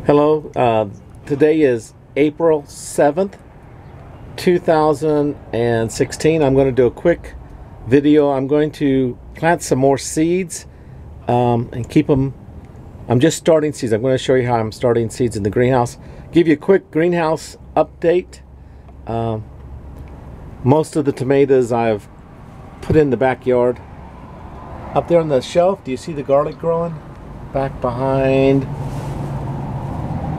Hello, today is April 7th, 2016. I'm going to do a quick video. I'm going to plant some more seeds and keep them. I'm just starting seeds. I'm going to show you how I'm starting seeds in the greenhouse. Give you a quick greenhouse update. Most of the tomatoes I've put in the backyard. Up there on the shelf, do you see the garlic growing? Back behind.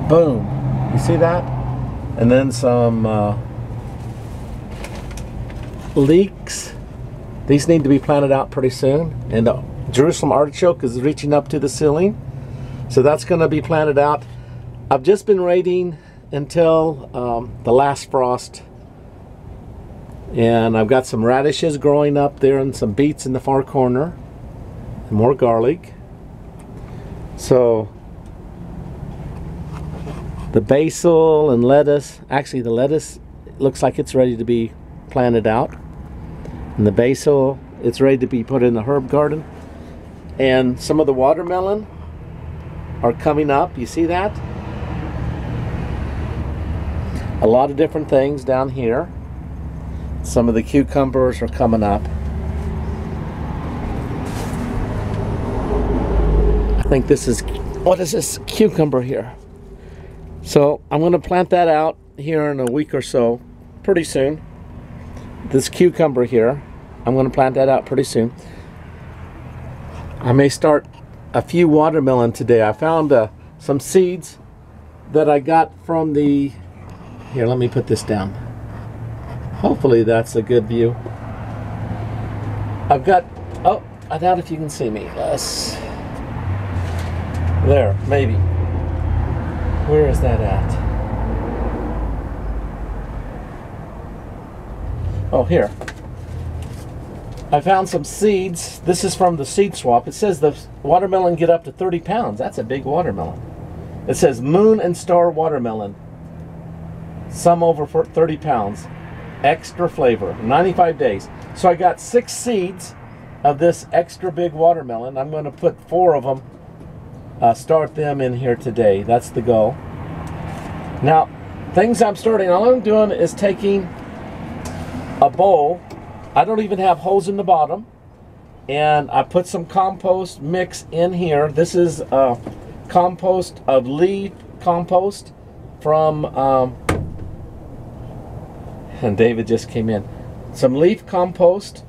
Boom. You see that? And then some leeks. These need to be planted out pretty soon. And the Jerusalem artichoke is reaching up to the ceiling. So that's going to be planted out. I've just been waiting until the last frost. And I've got some radishes growing up there and some beets in the far corner. And more garlic. So the basil and lettuce, actually the lettuce looks like it's ready to be planted out. And the basil, it's ready to be put in the herb garden. And some of the watermelon are coming up. You see that? A lot of different things down here. Some of the cucumbers are coming up. I think this is, what is this cucumber here? So I'm going to plant that out here in a week or so, pretty soon. This cucumber here, I'm going to plant that out pretty soon. I may start a few watermelon today. I found some seeds that I got from the, here, let me put this down. Hopefully that's a good view. I've got, oh, I doubt if you can see me. There, maybe. Where is that at? Oh, here. I found some seeds. This is from the seed swap. It says the watermelon get up to 30 pounds. That's a big watermelon. It says Moon and Star watermelon. Some over 30 pounds. Extra flavor. 95 days. So I got 6 seeds of this extra big watermelon. I'm going to put 4 of them. Start them in here today. That's the goal. Now, things I'm starting, all I'm doing is taking a bowl. I don't even have holes in the bottom. And I put some compost mix in here. This is compost of leaf compost from, and David just came in. Some leaf compost.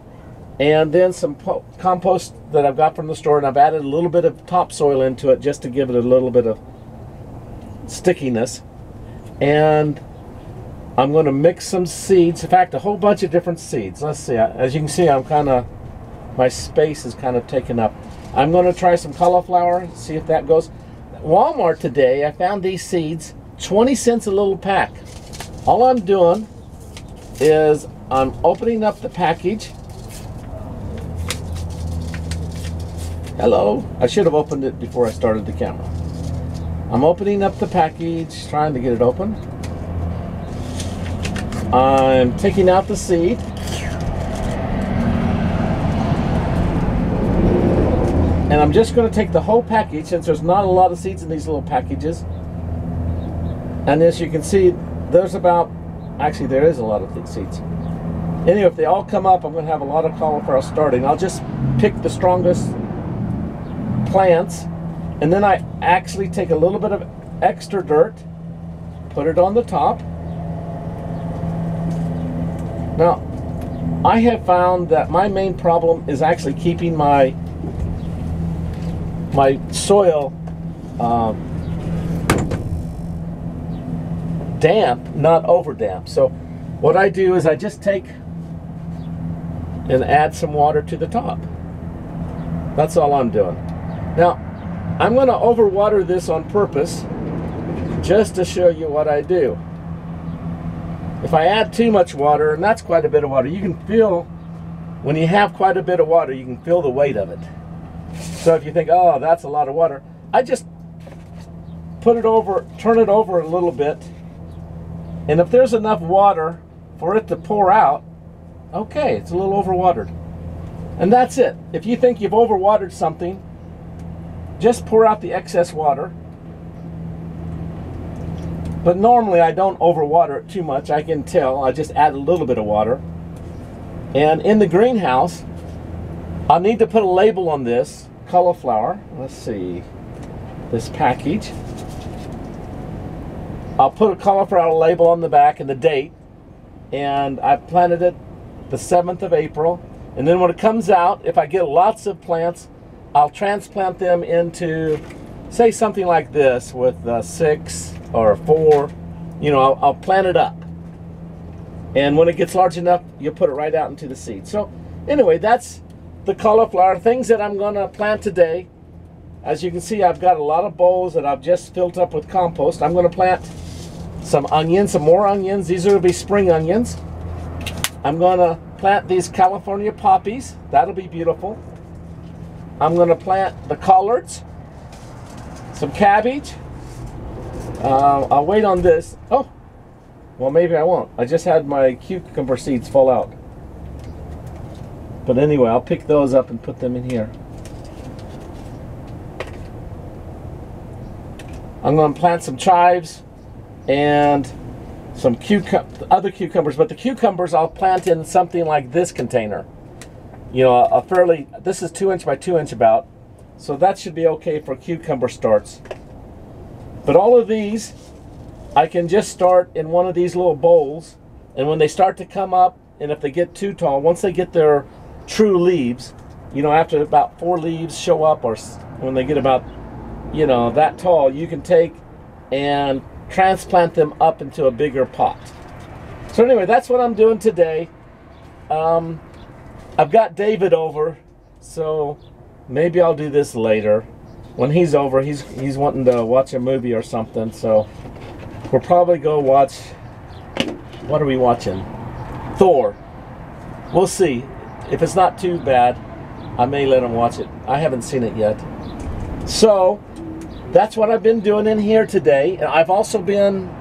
And then some compost that I've got from the store, and I've added a little bit of topsoil into it just to give it a little bit of stickiness. And I'm going to mix some seeds. In fact, a whole bunch of different seeds. Let's see. As you can see, my space is kind of taken up. I'm going to try some cauliflower, see if that goes. Walmart today, I found these seeds, 20 cents a little pack. All I'm doing is I'm opening up the package. Hello. I should have opened it before I started the camera. I'm opening up the package, trying to get it open. I'm taking out the seed. And I'm just going to take the whole package, since there's not a lot of seeds in these little packages. And as you can see, there's about, actually there is a lot of seeds. Anyway, if they all come up, I'm going to have a lot of cauliflower starting. I'll just pick the strongest plants, and then I actually take a little bit of extra dirt, put it on the top. Now, I have found that my main problem is actually keeping my soil damp, not over damp. So what I do is I just take and add some water to the top. That's all I'm doing. Now, I'm going to overwater this on purpose just to show you what I do. If I add too much water, and that's quite a bit of water, you can feel, when you have quite a bit of water, you can feel the weight of it. So if you think, oh, that's a lot of water, I just put it over, turn it over a little bit, and if there's enough water for it to pour out, okay, it's a little overwatered. And that's it. If you think you've overwatered something, just pour out the excess water But normally I don't overwater it too much. I can tell. I just add a little bit of water. And in the greenhouse, I'll need to put a label on this cauliflower. Let's see, this package. I'll put a cauliflower label on the back and the date. And I planted it the 7th of April. And then when it comes out, if I get lots of plants, I'll transplant them into, say, something like this with 6 or 4. You know, I'll plant it up. And when it gets large enough, you'll put it right out into the seed. So anyway, that's the cauliflower. Things that I'm going to plant today. As you can see, I've got a lot of bowls that I've just filled up with compost. I'm going to plant some onions, some more onions. These are going to be spring onions. I'm going to plant these California poppies. That'll be beautiful. I'm going to plant the collards, some cabbage. I'll wait on this. Oh, well, maybe I won't. I just had my cucumber seeds fall out. But anyway, I'll pick those up and put them in here. I'm going to plant some chives and some other cucumbers, but the cucumbers I'll plant in something like this container. You know, this is 2 inch by 2 inch about, so that should be okay for cucumber starts. But all of these, I can just start in one of these little bowls, and when they start to come up, and if they get too tall, once they get their true leaves, you know, after about 4 leaves show up, or when they get about, you know, that tall, you can take and transplant them up into a bigger pot. So anyway, that's what I'm doing today. I've got David over, so maybe I'll do this later. When he's over, he's wanting to watch a movie or something, so we'll probably go watch, what are we watching? Thor. We'll see. If it's not too bad, I may let him watch it. I haven't seen it yet. So that's what I've been doing in here today. I've also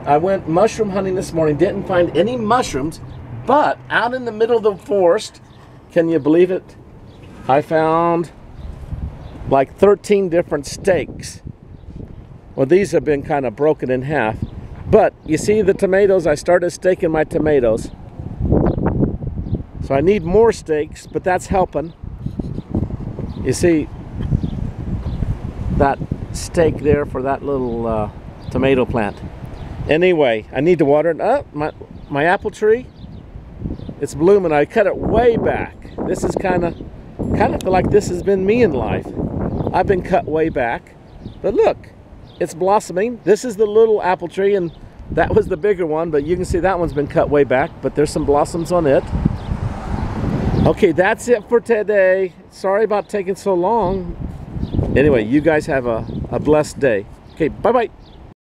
I went mushroom hunting this morning, didn't find any mushrooms, but out in the middle of the forest, can you believe it? I found like 13 different stakes. Well, these have been kind of broken in half. But you see the tomatoes, I started staking my tomatoes. So I need more stakes, but that's helping. You see that stake there for that little tomato plant. Anyway, I need to water it up. My apple tree, it's blooming. I cut it way back. This is kind of feel like this has been me in life. I've been cut way back, but look, it's blossoming. This is the little apple tree, and that was the bigger one, but you can see that one's been cut way back, but there's some blossoms on it. Okay, that's it for today. Sorry about taking so long. Anyway, you guys have a blessed day. Okay, bye-bye.